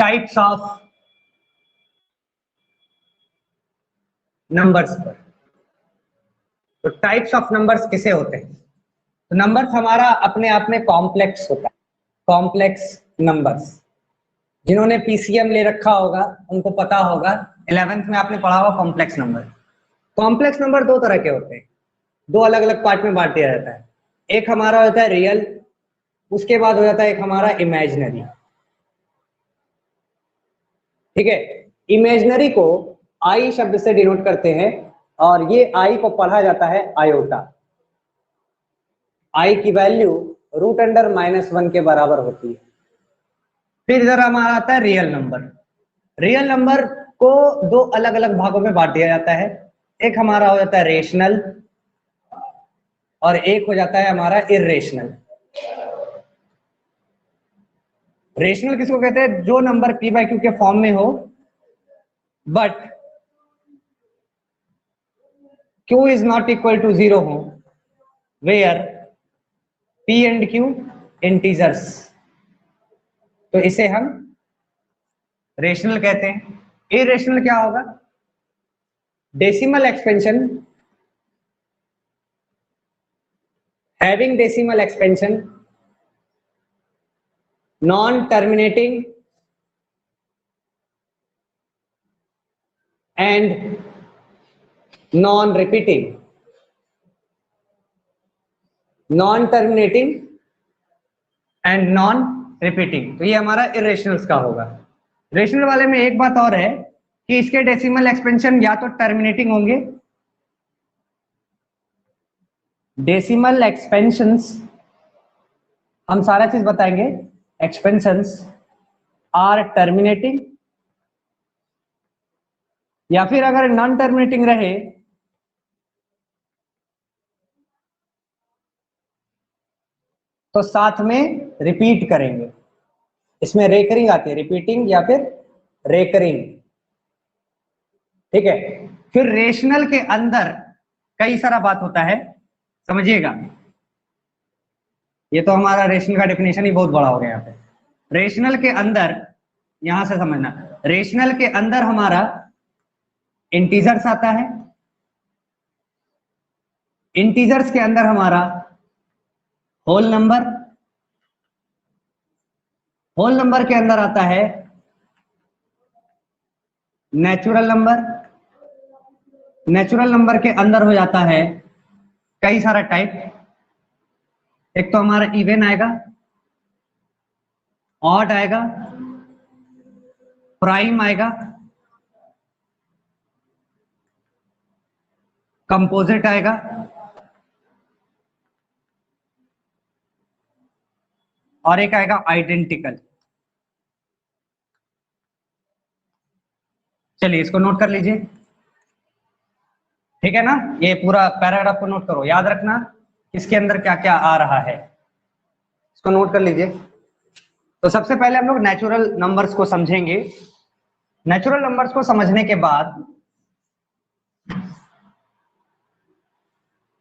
Types of numbers पर। तो types of numbers किसे होते हैं? तो नंबर्स हमारा अपने आप में कॉम्प्लेक्स होता है, कॉम्प्लेक्स नंबर्स। जिन्होंने पीसीएम ले रखा होगा उनको पता होगा, 11th में आपने पढ़ा होगा कॉम्प्लेक्स नंबर। कॉम्प्लेक्स नंबर दो तरह के होते हैं, दो अलग अलग पार्ट में बांट दिया जाता है। एक हमारा होता है रियल, उसके बाद हो जाता है एक हमारा इमेजिनरी। ठीक है, इमेजिनरी को आई शब्द से डिनोट करते हैं और ये आई को पढ़ा जाता है आयोटा। आई की वैल्यू √(-1) के बराबर होती है। फिर इधर हमारा आता है रियल नंबर। रियल नंबर को दो अलग अलग भागों में बांट दिया जाता है। एक हमारा हो जाता है रेशनल और एक हो जाता है हमारा इर्रेशनल। रेशनल किसको कहते हैं? जो नंबर p/q के फॉर्म में हो but q is not equal to 0 हो, where p and q integers, तो इसे हम रेशनल कहते हैं। इरेशनल क्या होगा? Decimal expansion, having decimal expansion, non terminating and non repeating. Non terminating and non repeating, तो ये हमारा इरेशनल्स का होगा। रेशनल वाले में एक बात और है कि इसके डेसिमल एक्सपेंशन या तो टर्मिनेटिंग होंगे, डेसिमल एक्सपेंशंस हम सारा चीज बताएंगे, एक्सपेंशंस आर टर्मिनेटिंग, या फिर अगर नॉन टर्मिनेटिंग रहे तो साथ में रिपीट करेंगे। इसमें रेकरिंग आती है, रिपीटिंग या फिर रेकरिंग। ठीक है, फिर रेशनल के अंदर कई सारा बात होता है, समझिएगा। ये तो हमारा रेशनल का डेफिनेशन ही बहुत बड़ा हो गया यहाँ पे। रेशनल के अंदर, यहां से समझना, रेशनल के अंदर हमारा इंटीजर्स आता है, इंटीजर्स के अंदर हमारा होल नंबर, होल नंबर के अंदर आता है नेचुरल नंबर, नेचुरल नंबर के अंदर हो जाता है कई सारा टाइप। एक तो हमारा इवन आएगा, ऑड आएगा, प्राइम आएगा, कंपोजिट आएगा, और एक आएगा आइडेंटिकल। चलिए इसको नोट कर लीजिए, ठीक है ना? ये पूरा पैराग्राफ को नोट करो, याद रखना इसके अंदर क्या क्या आ रहा है, इसको नोट कर लीजिए। तो सबसे पहले हम लोग नेचुरल नंबर्स को समझेंगे। नेचुरल नंबर्स को समझने के बाद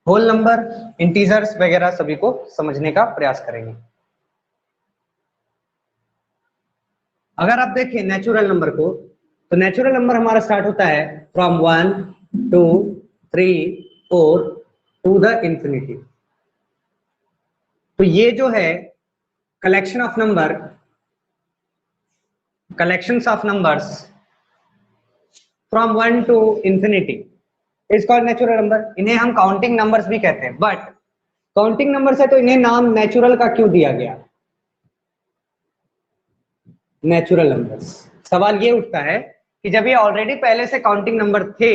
होल नंबर, इंटीजर्स वगैरह सभी को समझने का प्रयास करेंगे। अगर आप देखें नेचुरल नंबर को, तो नेचुरल नंबर हमारा स्टार्ट होता है फ्रॉम 1 2 3 4 टू द इंफिनिटी। तो ये जो है collection of number, collections of numbers from 1 to infinity is called natural number. इन्हें हम काउंटिंग नंबर्स भी कहते हैं, बट काउंटिंग नंबर्स है तो इन्हें नाम नेचुरल का क्यों दिया गया? नेचुरल नंबर्स, सवाल ये उठता है कि जब ये ऑलरेडी पहले से काउंटिंग नंबर थे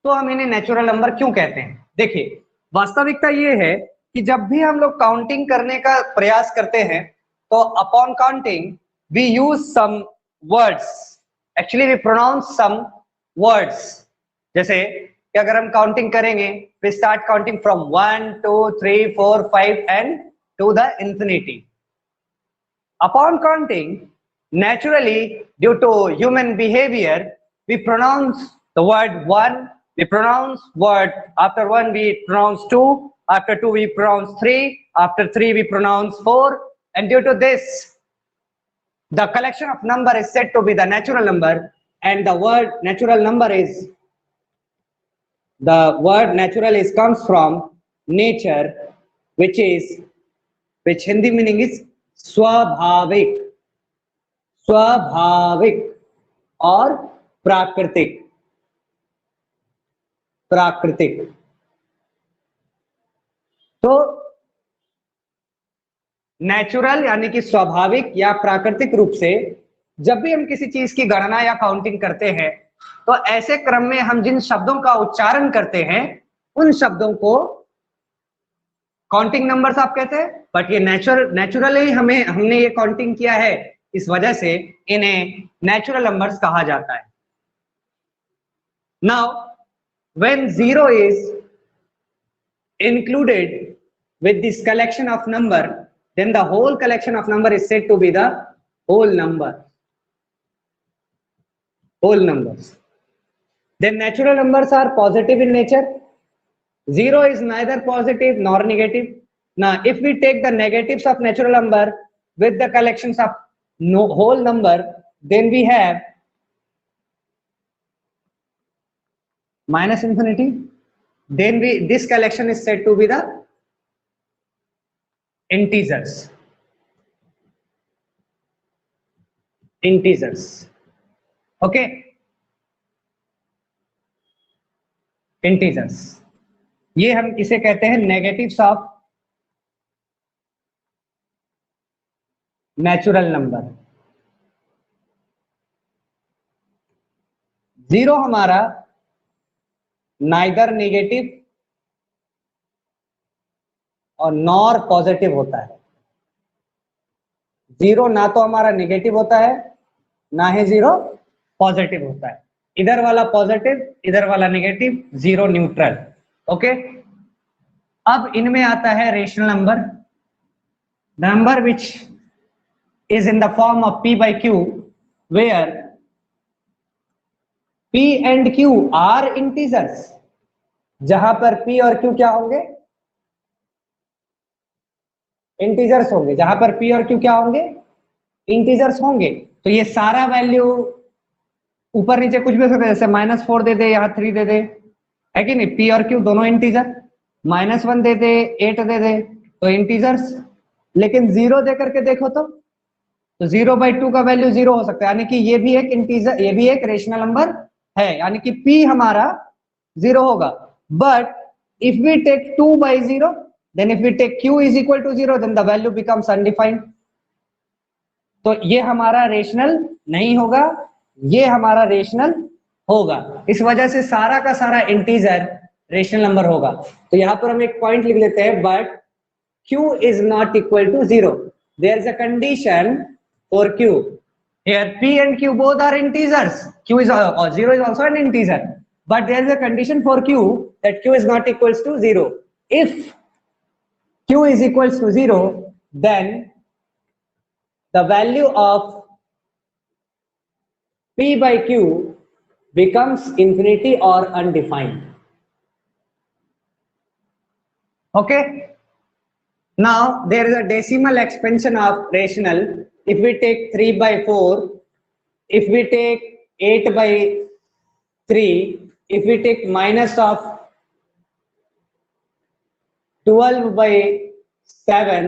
तो हम इन्हें नेचुरल नंबर क्यों कहते हैं? देखिए, वास्तविकता ये है कि जब भी हम लोग काउंटिंग करने का प्रयास करते हैं तो upon counting we use some words, actually we pronounce some words. जैसे कि अगर हम काउंटिंग करेंगे, we start counting from 1 2 3 4 5 and to the infinity. Upon counting, naturally due to human behavior, we pronounce the word 1, we pronounce word, after 1 we pronounce 2, after 2 we pronounce 3, after 3 we pronounce 4, and due to this The collection of number is said to be the natural number, and the word natural number is, the word natural is comes from nature, which Hindi meaning is स्वाभाविक, स्वाभाविक और प्राकृतिक, प्राकृतिक। तो natural यानी कि स्वाभाविक या प्राकृतिक रूप से जब भी हम किसी चीज की गणना या काउंटिंग करते हैं तो ऐसे क्रम में हम जिन शब्दों का उच्चारण करते हैं उन शब्दों को काउंटिंग नंबर्स आप कहते हैं। बट ये नेचुरली हमने ये काउंटिंग किया है, इस वजह से इन्हें नेचुरल नंबर्स कहा जाता है। Now when zero is included with this collection of number, then the whole collection of number is said to be the whole number, whole numbers. Then natural numbers are positive in nature. Zero is neither positive nor negative. Now if we take the negatives of natural number with the collections of whole number, then we have minus infinity. Then this collection is said to be the integers, integers, okay, integers। ये हम इसे कहते हैं negatives of natural number. Zero हमारा neither negative और nor positive होता है। Zero ना तो हमारा नेगेटिव होता है ना ही जीरो पॉजिटिव होता है, इधर वाला पॉजिटिव इधर वाला नेगेटिव, जीरो न्यूट्रल, ओके। अब इनमें आता है rational number, number which is in the form of p by q, where p and q are integers, जहां पर p और q क्या होंगे, इंटीजर्स होंगे, जहां पर p और q क्या होंगे, इंटीजर्स होंगे। तो ये सारा वैल्यू ऊपर नीचे कुछ भी हो सकता है, जैसे -4 दे दे, यहाँ 3 दे दे, है कि नहीं, p और q दोनों इंटीजर, -1 दे दे, 8 दे दे, तो इंटीजर्स। लेकिन 0 दे करके देखो तो 0/2 का वैल्यू 0 हो सकता है, यानी कि ये भी एक इंटीजर, ये भी एक रेशनल नंबर है, यानी कि p हमारा 0 होगा। But if we take 2/0, then if we take q is equal to 0, then the value becomes undefined। तो ये हमारा रेशनल नहीं होगा, ये हमारा रेशनल होगा। इस वजह से सारा का सारा इंटीजर रेशनल नंबर होगा। तो यहां पर हम एक पॉइंट लिख लेते हैं, but q is not equal to 0, there is a condition for q, here p and q both are integers, q is 0 is also an integer, but there is a condition for q that q is not equals to 0। if q is equals to 0, then the value of p by q becomes infinity or undefined, okay। Now there is a decimal expansion of rational. If we take 3/4, if we take 8/3, if we take minus of 12/7,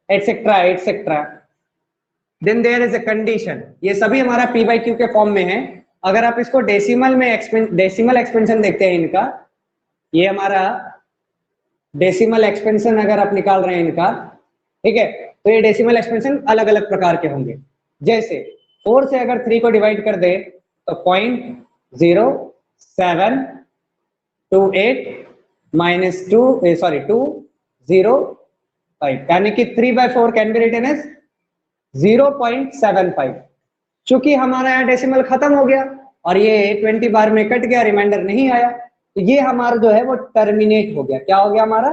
etc etc, then there is a condition। ये सभी हमारा p by q के form में है। अगर आप इसको decimal में डेसिमल एक्सपेंशन देखते हैं इनका, ये हमारा डेसिमल एक्सपेंशन अगर आप निकाल रहे हैं इनका, ठीक है, तो ये डेसिमल एक्सपेंशन अलग अलग प्रकार के होंगे। जैसे 4 से अगर 3 को डिवाइड कर दे तो 0.0728 minus 205, यानी कि 3/4 कैन बी रिटन एज 0.75। चूंकि हमारा यहाँ डेसिमल खत्म हो गया और ये 20 बार में कट गया, रिमाइंडर नहीं आया, तो ये हमारा जो है वो टर्मिनेट हो गया। क्या हो गया हमारा,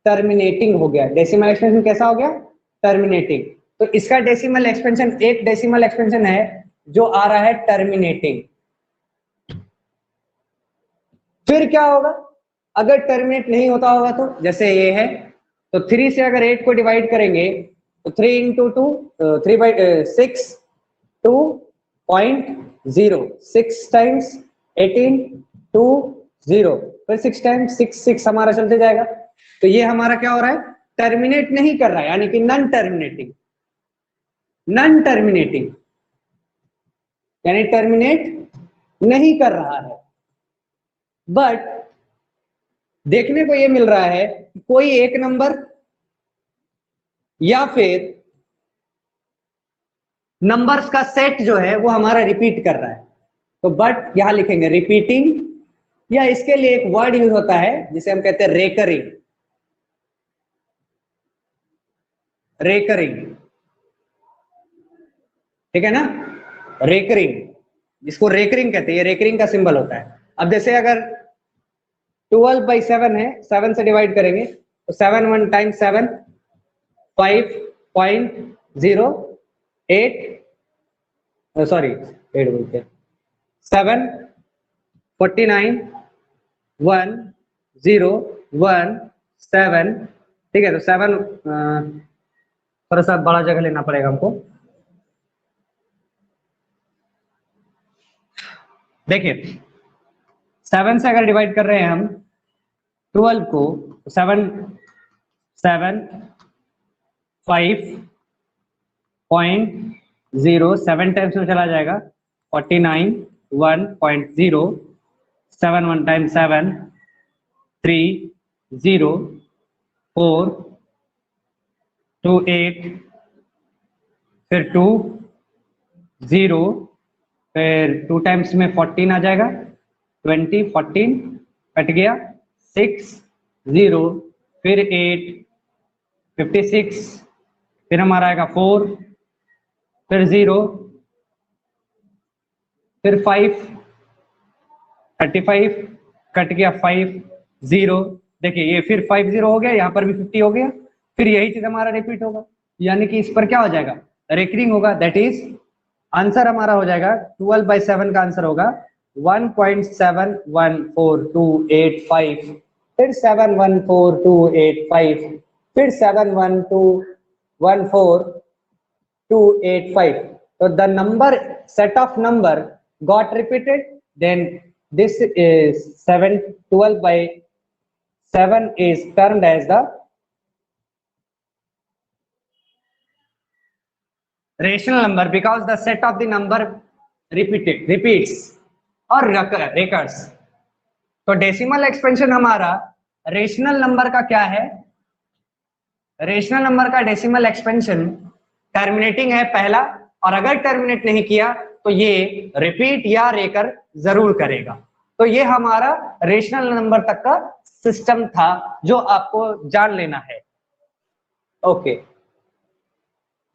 टर्मिनेटिंग हो गया। डेसिमल एक्सपेंशन कैसा हो गया, टर्मिनेटिंग। तो इसका डेसिमल एक्सपेंशन, एक डेसिमल एक्सपेंशन है जो आ रहा है टर्मिनेटिंग। फिर क्या होगा अगर टर्मिनेट नहीं होता होगा तो, जैसे ये है, तो 3 से अगर 8 को डिवाइड करेंगे तो 3 into 2 3/6 2.0 6 times 18 2 0 फिर 6 times 6 हमारा चलते जाएगा। तो ये हमारा क्या हो रहा है, टर्मिनेट नहीं कर रहा है, यानी कि नॉन टर्मिनेटिंग यानी टर्मिनेट नहीं कर रहा है। बट देखने को ये मिल रहा है कोई एक नंबर या फिर नंबर्स का सेट जो है वो हमारा रिपीट कर रहा है। तो बट यहां लिखेंगे रिपीटिंग, या इसके लिए एक वर्ड यूज होता है जिसे हम कहते हैं रेकरिंग। ठीक है ना, रेकरिंग, जिसको रेकरिंग कहते हैं, ये रेकरिंग का सिंबल होता है। अब जैसे अगर 12/7 है, 7 से डिवाइड करेंगे तो 7 1 टाइम्स 7 5.08 सॉरी 8 बोलते हैं 7 49 1 0 1 7। ठीक है, तो 7 थोड़ा सा बड़ा जगह लेना पड़ेगा हमको। देखिए 7 से अगर डिवाइड कर रहे हैं हम 12 को, 7 7 5.0 7 टाइम्स में चला जाएगा 49 1.0 7 1 टाइम्स 7 3 0 4 2 8 फिर 2 0 फिर 2 टाइम्स में 14 आ जाएगा 20 14 कट गया 6 0 फिर 8 56 फिर हमारा आएगा 4 फिर 0 फिर 5 35 कट गया 5 0। देखिए ये फिर 5 0 हो गया, यहाँ पर भी 50 हो गया, फिर यही चीज हमारा रिपीट होगा, यानी कि इस पर क्या हो जाएगा, रेकरिंग होगा। दैट इज आंसर हमारा हो जाएगा 12/7 का आंसर होगा 1.714285 फिर 714285 फिर 71214285। तो the number set of number got repeated, then this is 12/7 is termed as the rational number because the set of the number repeats or recurs। तो डेसिमल एक्सपेंशन हमारा रेशनल नंबर का क्या है, रेशनल नंबर का decimal expansion terminating है पहला, और अगर टर्मिनेट नहीं किया तो ये रिपीट या रेकर जरूर करेगा। तो ये हमारा रेशनल नंबर तक का सिस्टम था जो आपको जान लेना है। ओके,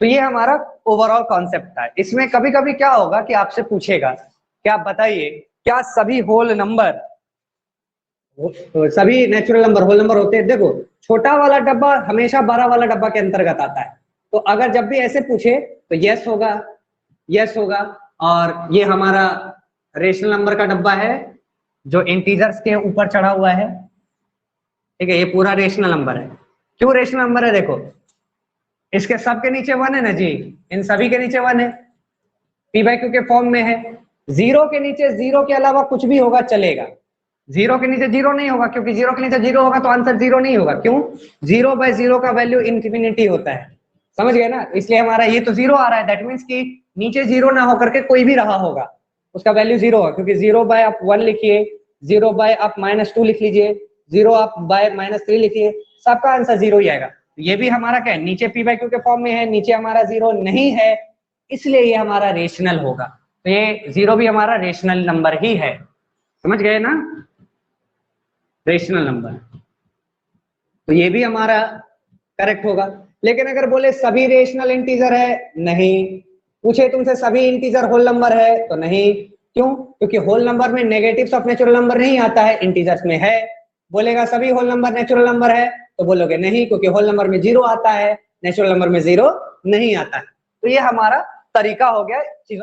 तो ये हमारा ओवरऑल कॉन्सेप्ट था। इसमें कभी कभी क्या होगा कि आपसे पूछेगा कि आप बताइए क्या सभी होल नंबर, सभी नेचुरल नंबर होल नंबर होते हैं। देखो छोटा वाला डब्बा हमेशा बड़ा वाला डब्बा के अंतर्गत आता है, तो अगर जब भी ऐसे पूछे तो यस होगा, यस होगा। और ये हमारा रेशनल नंबर का डब्बा है जो इंटीजर्स के ऊपर चढ़ा हुआ है। ठीक है, ये पूरा रेशनल नंबर है। क्यों रेशनल नंबर है, देखो इसके सबके नीचे 1 है ना जी, इन सभी के नीचे 1 है, p/q के फॉर्म में है। जीरो के नीचे जीरो के अलावा कुछ भी होगा चलेगा, जीरो के नीचे जीरो नहीं होगा, क्योंकि जीरो के नीचे जीरो होगा तो आंसर जीरो नहीं होगा। क्यों, 0/0 का वैल्यू इनफिनिटी होता है, समझ गए ना। इसलिए हमारा ये तो जीरो आ रहा है, दैट मीन्स कि नीचे जीरो ना होकर के कोई भी रहा होगा उसका वैल्यू जीरो होगा, क्योंकि 0 आप 1 लिखिए, 0 आप -2 लिख लीजिए, 0 आप -3 लिखिए, सबका आंसर जीरो ही आएगा। ये भी हमारा क्या है, नीचे p/q के फॉर्म में है, नीचे हमारा जीरो नहीं है, इसलिए ये हमारा रेशनल होगा। तो ये जीरो भी हमारा रेशनल नंबर ही है, समझ गए ना, रेशनल नंबर। तो ये भी हमारा करेक्ट होगा। लेकिन अगर बोले सभी रेशनल इंटीजर है, नहीं। पूछे तुमसे सभी इंटीजर होल नंबर है, तो नहीं। क्यों, क्योंकि होल नंबर में नेगेटिव्स ऑफ नेचुरल नंबर नहीं आता है, इंटीजर्स में है। बोलेगा सभी होल नंबर नेचुरल नंबर है, तो बोलोगे नहीं, क्योंकि होल नंबर में जीरो आता है, नेचुरल नंबर में जीरो नहीं आता है। तो ये हमारा तरीका हो गया चीजों